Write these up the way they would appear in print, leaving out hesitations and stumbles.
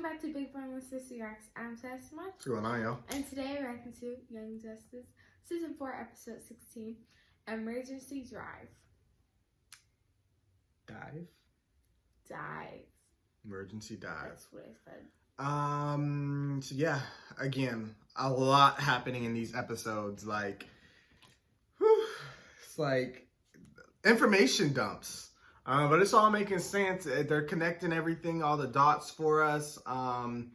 back to Big Brother Sister Reacts. I'm Tess Much. What's going on, y'all? And today we're reacting to Young Justice, Season 4, Episode 16, Emergency Drive. Dive. Emergency dive. That's what I said. So yeah, again, a lot happening in these episodes. It's like information dumps. But it's all making sense. They're connecting everything, all the dots for us. I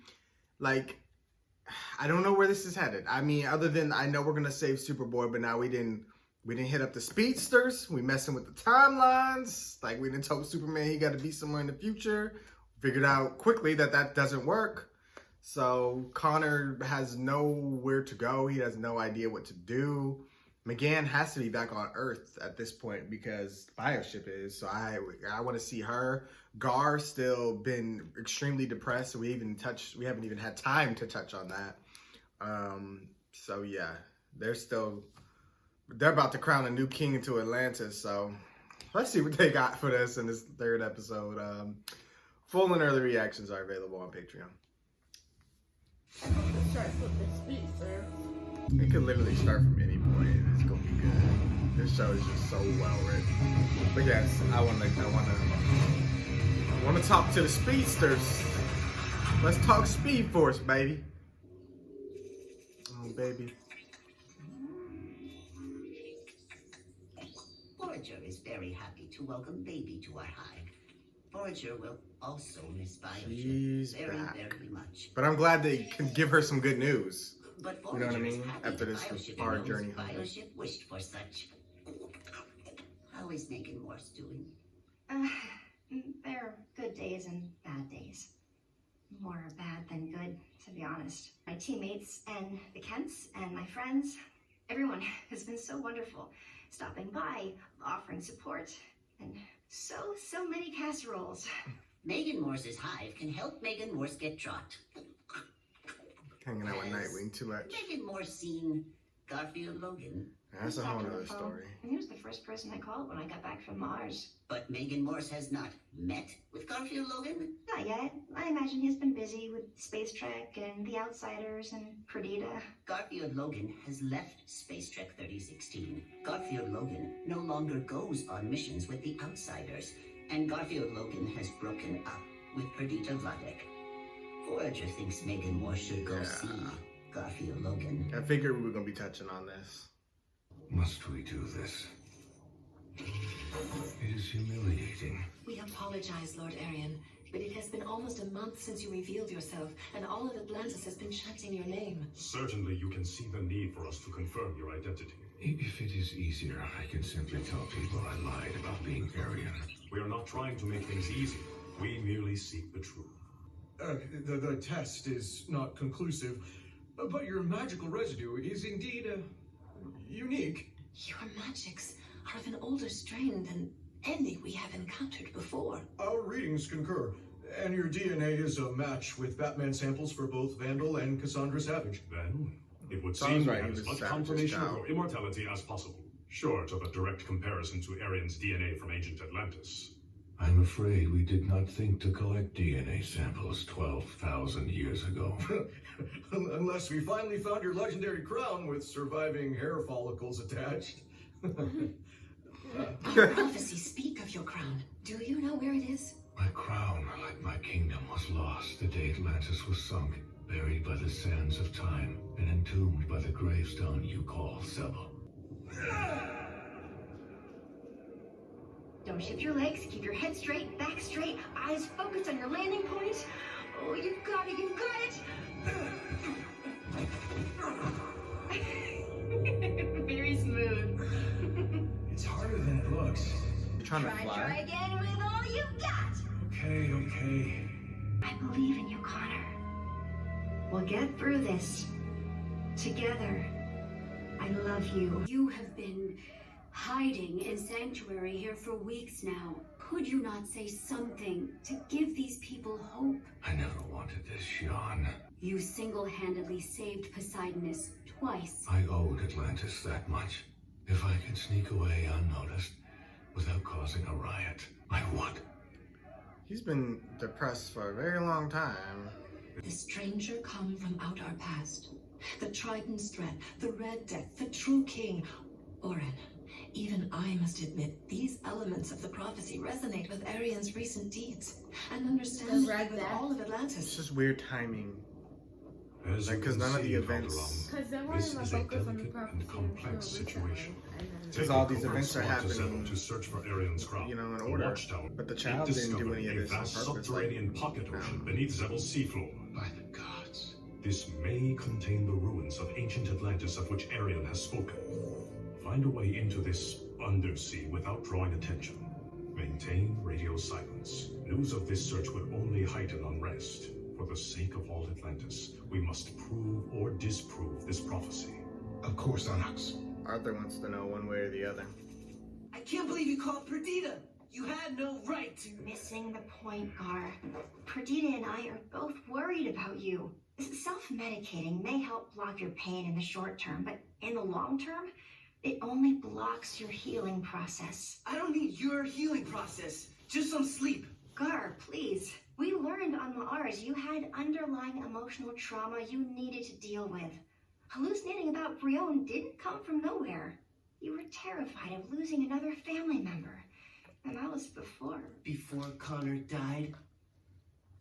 don't know where this is headed. I mean, other than I know we're gonna save Superboy, but now we didn't hit up the speedsters. We messing with the timelines. Like, we didn't tell Superman he got to be somewhere in the future. Figured out quickly that doesn't work. So Connor has nowhere to go. He has no idea what to do. M'gann has to be back on Earth at this point because Bioship is. So I want to see her. Gar still been extremely depressed. So we haven't even had time to touch on that. So yeah, they're about to crown a new king into Atlantis. So let's see what they got for us in this third episode. Full and early reactions are available on Patreon. Start with the speedster. It could literally start from any point. It's gonna be good. This show is just so well written. But yes, I wanna talk to the speedsters. Let's talk Speed Force, baby. Oh, baby. Forager is very happy to welcome Baby to our hive. Forager will also miss She's Bioship very, back. very much. But I'm glad they can give her some good news. But You know what I Forager is mean? happy After that this Bioship hard knows journey home. Bioship wished for such. How is Megan Morse doing? There are good days and bad days. More bad than good, to be honest. My teammates and the Kents and my friends, everyone has been so wonderful. Stopping by, offering support, and so many casseroles. Megan Morse's hive can help Megan Morse get trot. Hanging out with Nightwing too much. Megan Morse seen Garfield Logan. That's a whole Talking on nother the phone. story. And he was the first person I called when I got back from Mars. But Megan Morse has not met with Garfield Logan. Not yet. I imagine he's been busy with Space Trek and The Outsiders and Perdita. Garfield Logan has left Space Trek 3016. Garfield Logan no longer goes on missions with the Outsiders, and Garfield Logan has broken up with Perdita Vladek. Forager thinks Megan Morse should go see Garfield Logan. I figured we were gonna be touching on this. Must we do this? It is humiliating. We apologize, Lord Arian, but it has been almost a month since you revealed yourself, and all of Atlantis has been chanting your name. Certainly you can see the need for us to confirm your identity. If it is easier, I can simply tell people I lied about being Aryan. We are not trying to make things easy. We merely seek the truth. The test is not conclusive, but your magical residue is indeed unique. Your magics are of an older strain than any we have encountered before. Our readings concur, and your DNA is a match with Batman samples for both Vandal and Cassandra Savage. Then, it would Sounds seem we right, have he as was much Savage's confirmation of child. your immortality as possible, short of a direct comparison to Arian's DNA from ancient Atlantis. I'm afraid we did not think to collect DNA samples 12,000 years ago. Unless we finally found your legendary crown with surviving hair follicles attached. Our prophecies speak of your crown. Do you know where it is? My crown, like my kingdom, was lost the day Atlantis was sunk, buried by the sands of time, and entombed by the gravestone you call Sebel. Don't shift your legs, keep your head straight, back straight, eyes focused on your landing point. Oh, you've got it, you've got it! Very smooth. It's harder than it looks. You trying to Try fly? again with all you've got. Okay. I believe in you, Connor. We'll get through this. Together. I love you. You have been hiding in Sanctuary here for weeks now. Could you not say something to give these people hope? I never wanted this, Shion. You single-handedly saved Poseidonus twice. I owed Atlantis that much. If I could sneak away unnoticed, without causing a riot, I would. He's been depressed for a very long time. The stranger come from out our past. The Triton's threat, the Red Death, the true king. Orin, even I must admit, these elements of the prophecy resonate with Arian's recent deeds. And understand The Red with Death? all of It's Atlantis. just weird timing. As Like, you 'cause can none of see, the events- Calderon, Because they weren't this even is a focused on the delicate prophecy and complex until situation. recently, and then- Because Take all a these covert events are squad to Zevon happening, to search for Arian's crown. you know, in The order. Watchtower. But the They've child didn't do discovered any of a this on vast purpose. subterranean like, pocket no. ocean beneath Zevon's seafloor. By the gods. This may contain the ruins of ancient Atlantis of which Arian has spoken. Find a way into this undersea without drawing attention. Maintain radio silence. News of this search would only heighten unrest. For the sake of all Atlantis, we must prove or disprove this prophecy. Of course, Onyx. Arthur wants to know one way or the other. I can't believe you called Perdita. You had no right to. Missing the point, Gar. Perdita and I are both worried about you. Self-medicating may help block your pain in the short term, but in the long term, it only blocks your healing process. I don't need your healing process. Just some sleep. Gar, please. We learned on Mars you had underlying emotional trauma you needed to deal with. Hallucinating about Brion didn't come from nowhere. You were terrified of losing another family member. And that was before. Before Connor died?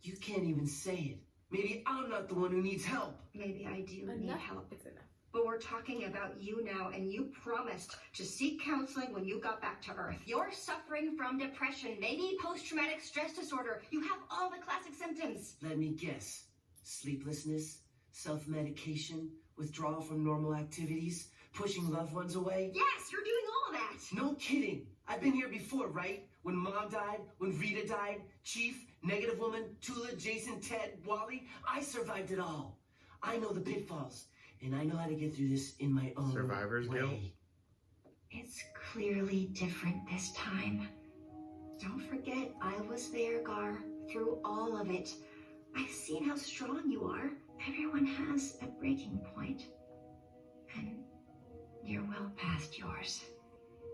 You can't even say it. Maybe I'm not the one who needs help. Maybe I do need Enough help. is enough. But we're talking about you now, and you promised to seek counseling when you got back to Earth. You're suffering from depression, maybe post-traumatic stress disorder. You have all the classic symptoms. Let me guess. Sleeplessness, self-medication, withdrawal from normal activities, pushing loved ones away. Yes, you're doing all of that. No kidding. I've been here before, right? When Mom died, when Rita died, Chief, Negative Woman, Tula, Jason, Ted, Wally. I survived it all. I know the pitfalls, and I know how to get through this in my own Survivor's way. guilt? It's clearly different this time. Don't forget, I was there, Gar, through all of it. I've seen how strong you are. Everyone has a breaking point. And you're well past yours.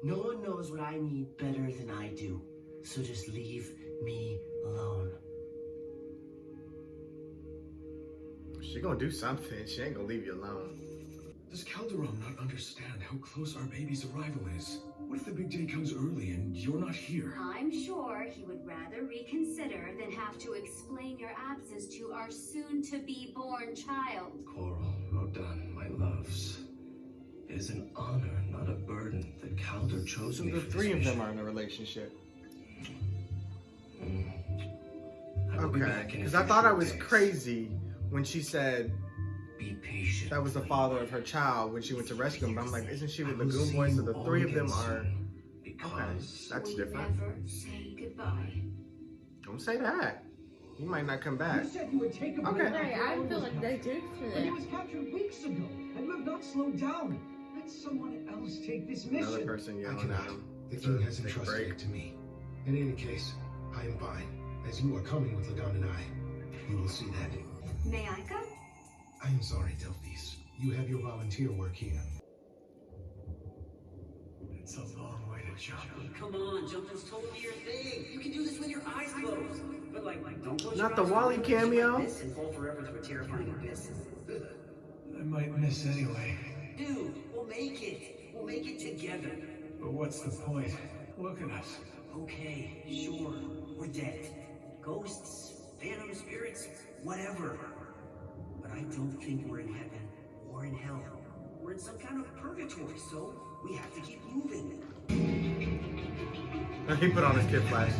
No one knows what I need better than I do, so just leave me alone. She gonna do something. She ain't gonna leave you alone. Does Calderon not understand how close our baby's arrival is? What if the big day comes early and you're not here? I'm sure he would rather reconsider than have to explain your absence to our soon-to-be-born child. Coral, Rodan, my loves. It is an honor, not a burden, that Calder chose So me the for this three of them mission. are in a relationship. I will be Okay. back in a Because few I thought I short was days. crazy when she said Be patient. that was the with father me. of her child when she went to rescue him. But I'm like, isn't she I the will Lagoon see Boy? So you the all three of them again are. soon, Okay, because that's we different. never say goodbye. Don't say that. He might not come back. You said you would take a Okay. break. Right, I feel like they did for But he that. was captured weeks ago, and you have not slowed down. Let someone else take this Another mission. person I yelling at cannot. him. The It's king a has big entrusted break. it to me. In any case, I am fine. As you are coming with Ladan and I, you will see that. May I come? I am sorry, Delphis. You have your volunteer work here. It's a long way to jump. Come on, jumping's totally your thing. You can do this with your eyes closed. But don't close Not your the eyes Wally forever, just cameo. like this and fall forever to a terrifying abyss. I might miss anyway. Dude, we'll make it. We'll make it together. But what's the point? Look at us. Okay, sure. We're dead. Ghosts, phantom spirits, whatever. But I don't think we're in heaven or in hell. We're in some kind of purgatory, so we have to keep moving. He put on his kid flash.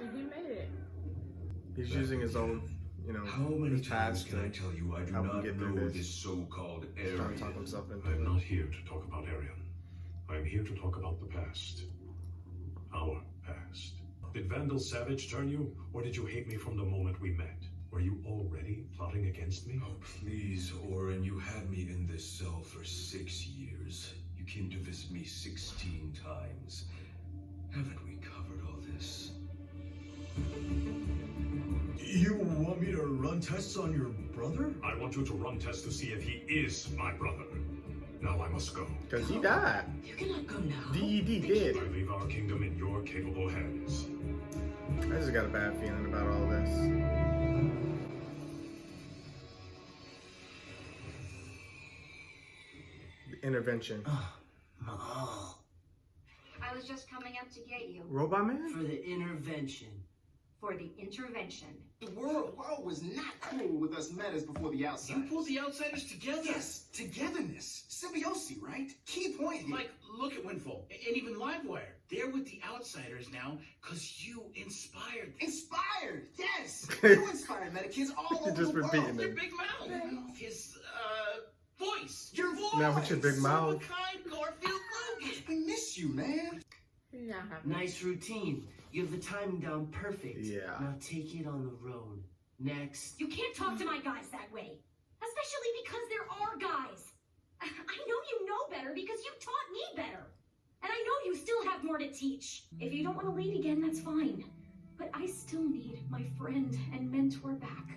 And he made it. He's using his own, you know, How many his times past can I to tell you I do help him not get through know this. this so-called trying to talk Aryan? himself into I'm it. not here to talk about Arian. I'm here to talk about the past. Our past. Did Vandal Savage turn you, or did you hate me from the moment we met? Were you already plotting against me? Oh, please, Orin, you had me in this cell for 6 years. You came to visit me 16 times. Haven't we covered all this? You want me to run tests on your brother? I want you to run tests to see if he is my brother. Now I must go. Because he died. You cannot go now. DED did. I leave our kingdom in your capable hands. I just got a bad feeling about all this. The intervention. Mahal. I was just coming up to get you. Robot Man? For the intervention. For the intervention. The world was not cool with us metas before the outsiders. You pulled the outsiders together. Yes, togetherness. Symbiosis, right? Key point here. Like, look at Windfall and even Livewire. They're with the outsiders now because you inspired them. Inspired, yes. You inspired meta kids all over Just the world. repeating Your it. big mouth. His, voice. Your voice. Now with your big mouth. Kind Garfield Logan. We miss you, man. Nice routine. You have the timing down perfect. Yeah. Now take it on the road. Next. You can't talk to my guys that way. Especially because there are guys. I know you know better because you taught me better. And I know you still have more to teach. If you don't want to lead again, that's fine. But I still need my friend and mentor back.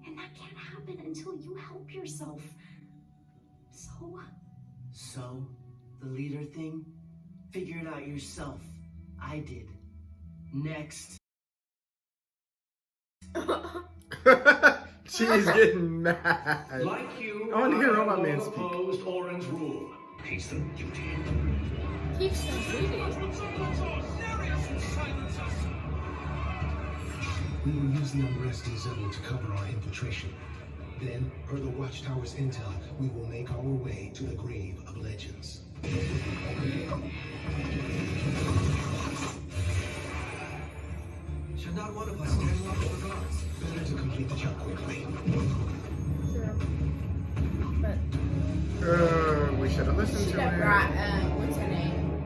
And that can't happen until you help yourself. So, the leader thing? Figure it out yourself. I did. Next. She is getting mad. Like you, I want to hear I Robot have Man long speak. opposed Orin's rule. Teach them duty. Teach them duty. We will use the unresting zone to cover our infiltration. Then, per the Watchtower's intel, we will make our way to the Grave of Legends. Should not one of us stand up for guards? Better to complete the job quickly. We should have listened She to got her. brought, what's her name?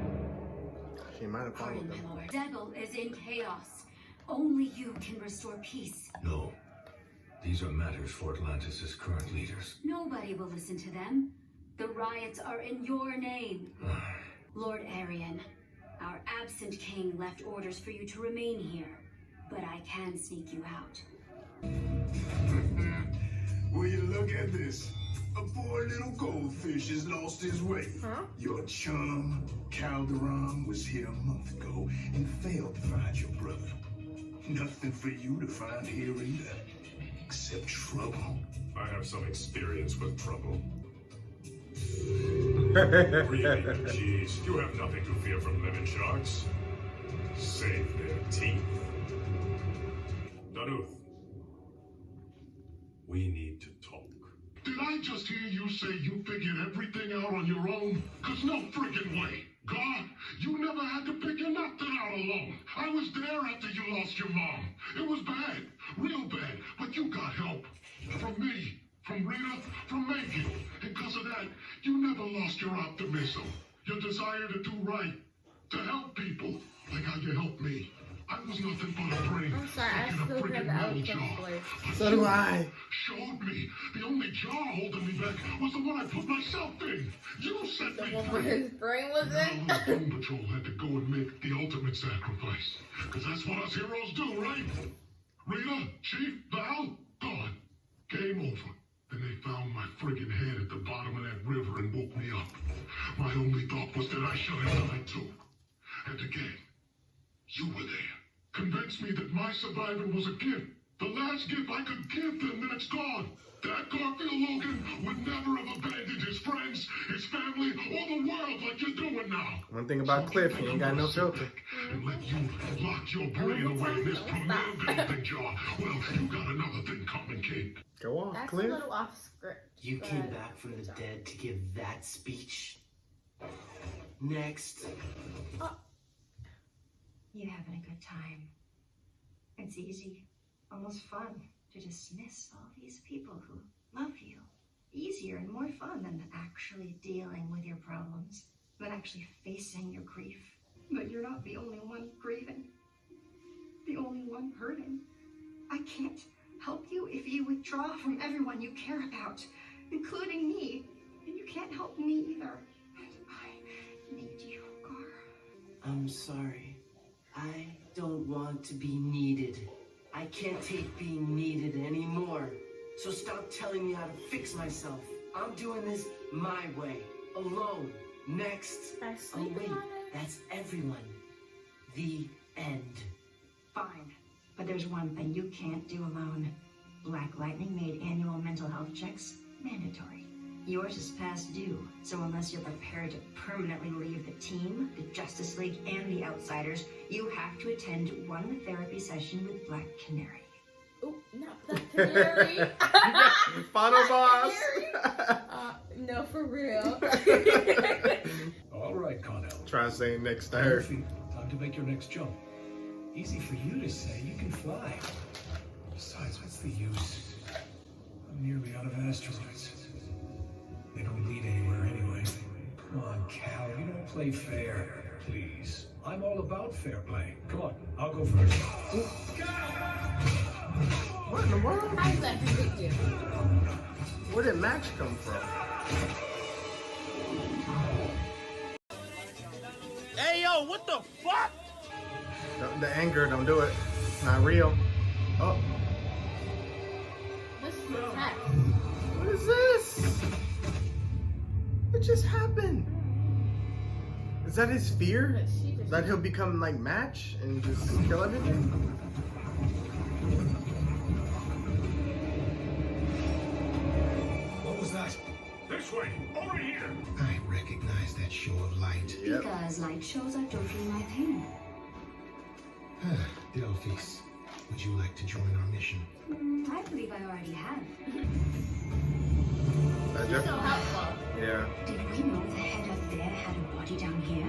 She might have followed them. Devil is in chaos. Only you can restore peace. No. These are matters for Atlantis' current leaders. Nobody will listen to them. The riots are in your name. Lord Arian, our absent king left orders for you to remain here, but I can sneak you out. Will you look at this? A poor little goldfish has lost his way. Your chum, Calderon, was here a month ago and failed to find your brother. Nothing for you to find here either, except trouble. I have some experience with trouble. Really, jeez, you have nothing to fear from lemon sharks. Save their teeth. Danuth, we need to talk. Did I just hear you say you figured everything out on your own? Cause no friggin' way. God, you never had to figure nothing out alone. I was there after you lost your mom. It was bad, real bad, but you got help. From me, from Rita, from Megan. And because of that, you never lost your optimism. Your desire to do right, to help people, like how you helped me. I was nothing but a brain. I'm sorry, I stuck in a still hear friggin' the metal eloquent jar. voice. So do I. Showed me the only jar holding me back was the one I put myself in. You set me Where free. his brain was in? Now the Doom Patrol had to go and make the ultimate sacrifice. Because that's what us heroes do, right? Rita, Chief, Val, gone. Game over. Then they found my friggin' head at the bottom of that river and woke me up. My only thought was that I should have died too. And again, you were there. Convinced me that my surviving was a gift. The last gift I could give them that's gone. That Garfield Logan would never have abandoned his friends, his family, or the world like you're doing now. One thing about Cliff, he ain't got no filter. And let you lock your brain away in this premier thing jar. Well, you got another thing coming, kid. Go on, That's Cliff. a little off script. You but- came back from the dead to give that speech. Next. You having a good time. It's easy, almost fun, to dismiss all these people who love you. Easier and more fun than actually dealing with your problems, than actually facing your grief. But you're not the only one grieving, the only one hurting. I can't help you if you withdraw from everyone you care about, including me. And you can't help me either. I need you, Gar. I'm sorry. I don't want to be needed. I can't take being needed anymore. So stop telling me how to fix myself. I'm doing this my way, alone. Next. Oh wait, that's everyone. The end. Fine. But there's one thing you can't do alone. Black Lightning made annual mental health checks mandatory. Yours is past due, so unless you're prepared to permanently leave the team, the Justice League, and the Outsiders, you have to attend one therapy session with Black Canary. Oh, not Black Canary. Final boss. No, for real. All right, Connell. Try saying next to On your her. feet. Time to make your next jump. Easy for you to say. You can fly. Besides, what's the use? I'm nearly out of asteroids. They don't lead anywhere anyway. Come on, Cal. You don't play fair. Please. I'm all about fair play. Come on. I'll go first. What in the world? How's that pick you? Where did Max come from? Hey, yo, what the fuck? The anger, don't do it. It's not real. Oh, This is a test. what is this? What just happened? Is that his fear? That he'll become like Match and just kill everything? What was that? This way. Over here. I recognize that show of light. Because light shows are totally my thing. Delphis, would you like to join our mission? I believe I already have. He's so helpful. Yeah. Did we know the head up there had a body down here?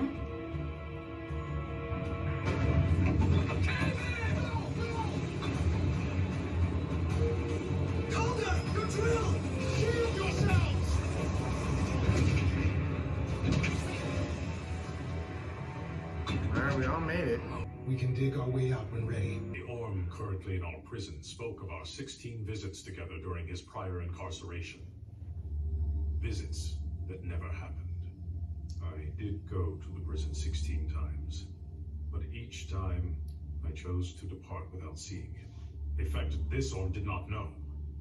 Calder, your drill! Shield yourselves! Alright, we all made it. We can dig our way out when ready. The Orm currently in our prison spoke of our 16 visits together during his prior incarceration. Visits that never happened. I did go to the prison 16 times, but each time I chose to depart without seeing him. In fact, this Orm did not know.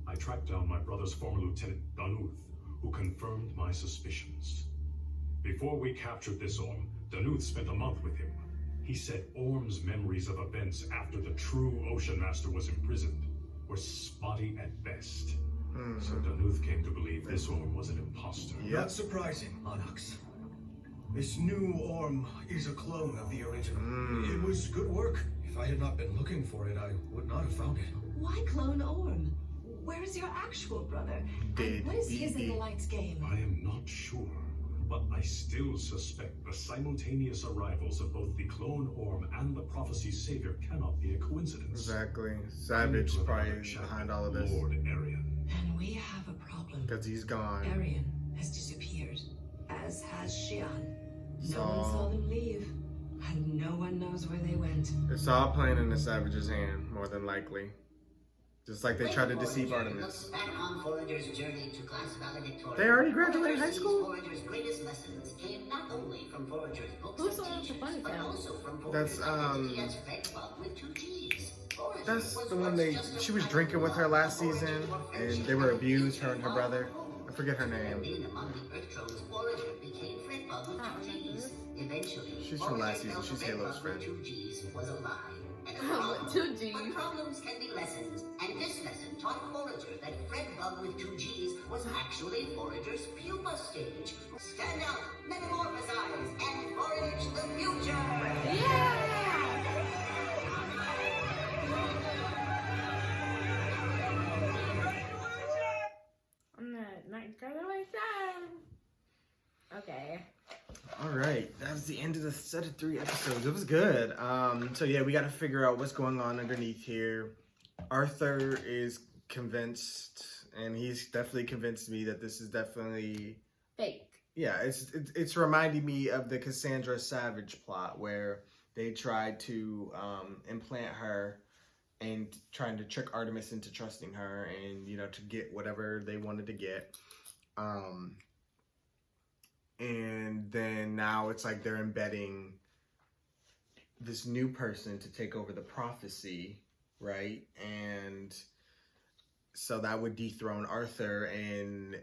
I tracked down my brother's former lieutenant, Danuth, who confirmed my suspicions. Before we captured this Orm, Danuth spent a month with him. He said Orm's memories of events after the true Ocean Master was imprisoned were spotty at best. So Danuth came to believe this Orm was an imposter. Not surprising, Onyx. This new Orm is a clone of the original. It was good work. If I had not been looking for it, I would not have found it. Why clone Orm? Where is your actual brother? And what is his in the Light's game? I am not sure, but I still suspect the simultaneous arrivals of both the clone Orm and the Prophecy's savior cannot be a coincidence. Exactly. Savage probably behind all of this. Lord Arian. And we have a problem. Because he's gone. Arian has disappeared, as has Xi'an. No one So- saw them leave, and no one knows where they went. It's all playing in the Savage's hand, more than likely. Just like they tried to deceive Artemis. Back on Forager's journey to class valedictorian. They already graduated high school? Forager's greatest lessons came not only from Forager's books Who's the and one with the teachers, bunny but tail? also from That's, Forager's identity as Fred Bug with 2 G's. Forager That's was the one once they, just a she was private drinking with her love last for Forager season, for and friendship they were and abused, her and her all brother. home. I forget her name. In among the Earth Trolls, Forager became Fred Bug with 2 G's. Eventually, She's from last season. Forager She's felt Halo's Fred Bug friend. with 2 G's was a lie. And a With problem. 2 Gs. But problems can be lessons, and this lesson taught Forager that Fred Bug with 2 G's was actually Forager's pupa stage. Stand up, metamorphosize, and forage the future! I'm not graduation. Okay. All right, that's the end of the set of 3 episodes. It was good. So yeah, we got to figure out what's going on underneath here. Arthur is convinced, and he's definitely convinced me that this is definitely Fake. Yeah, it's reminding me of the Cassandra Savage plot where they tried to implant her and trying to trick Artemis into trusting her, and to get whatever they wanted to get. And then now it's like they're embedding this new person to take over the prophecy, right? And so that would dethrone Arthur and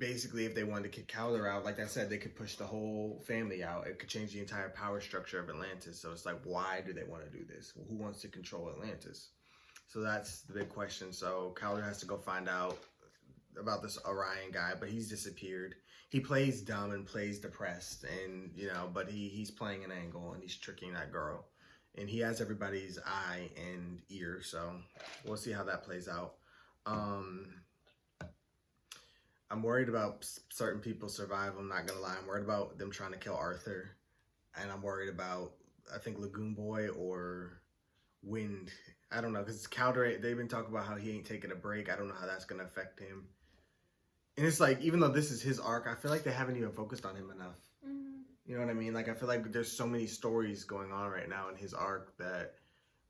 basically, if they wanted to kick Calder out, like I said, they could push the whole family out. It could change the entire power structure of Atlantis. So it's like, why do they want to do this? Who wants to control Atlantis? So that's the big question. So Calder has to go find out about this Orion guy, but he's disappeared. He plays dumb and plays depressed, and you know, but he's playing an angle and he's tricking that girl, and he has everybody's eye and ear. So we'll see how that plays out. I'm worried about certain people's survival. I'm not gonna lie. I'm worried about them trying to kill Arthur, and I'm worried about, I think, Lagoon Boy or Wind. I don't know, because Calder, they've been talking about how he ain't taking a break. I don't know how that's gonna affect him. And it's like, even though this is his arc, I feel like they haven't even focused on him enough. You know what I mean? Like, I feel like there's so many stories going on right now in his arc that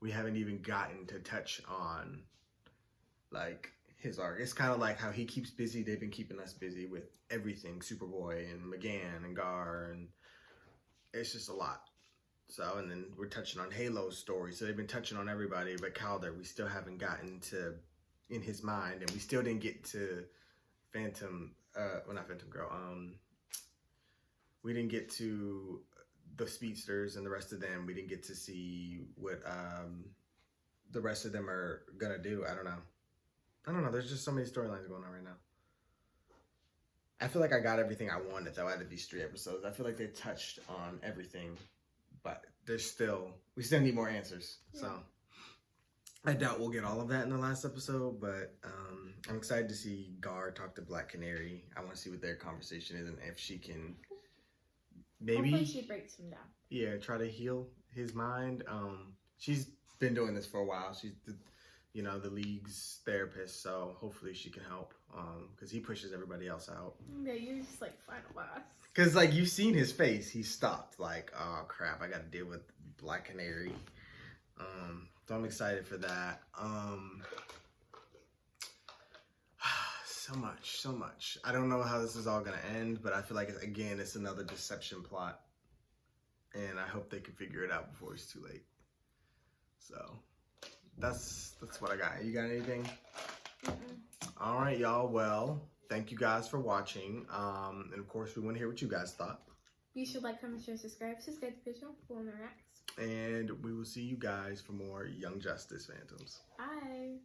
we haven't even gotten to touch on, like, his arc. It's kind of like how he keeps busy. They've been keeping us busy with everything, Superboy and McGann and Gar, and it's just a lot. So, and then we're touching on Halo's story. So they've been touching on everybody, but Calder, we still haven't gotten to in his mind, and we still didn't get to Phantom, well, not Phantom Girl. We didn't get to the Speedsters and the rest of them. We didn't get to see what the rest of them are gonna do. I don't know. There's just so many storylines going on right now. I feel like I got everything I wanted though out of these 3 episodes. I feel like they touched on everything, but we still need more answers. Yeah. So I doubt we'll get all of that in the last episode, but I'm excited to see Gar talk to Black Canary. I want to see what their conversation is and if she can maybe hopefully she breaks him down. Yeah, try to heal his mind. She's been doing this for a while. She's the league's therapist, so hopefully she can help. Because he pushes everybody else out. Yeah, you're just like final boss. Because like you've seen his face, he stopped. Like, oh crap, I got to deal with Black Canary. So I'm excited for that. So much. I don't know how this is all gonna end, but I feel like again it's another deception plot, and I hope they can figure it out before it's too late. So that's what I got. You got anything? All right, y'all. Well, thank you guys for watching. And of course, we want to hear what you guys thought. You should like, comment, share, subscribe to the channel for more reacts. And we will see you guys for more Young Justice Phantoms. Bye.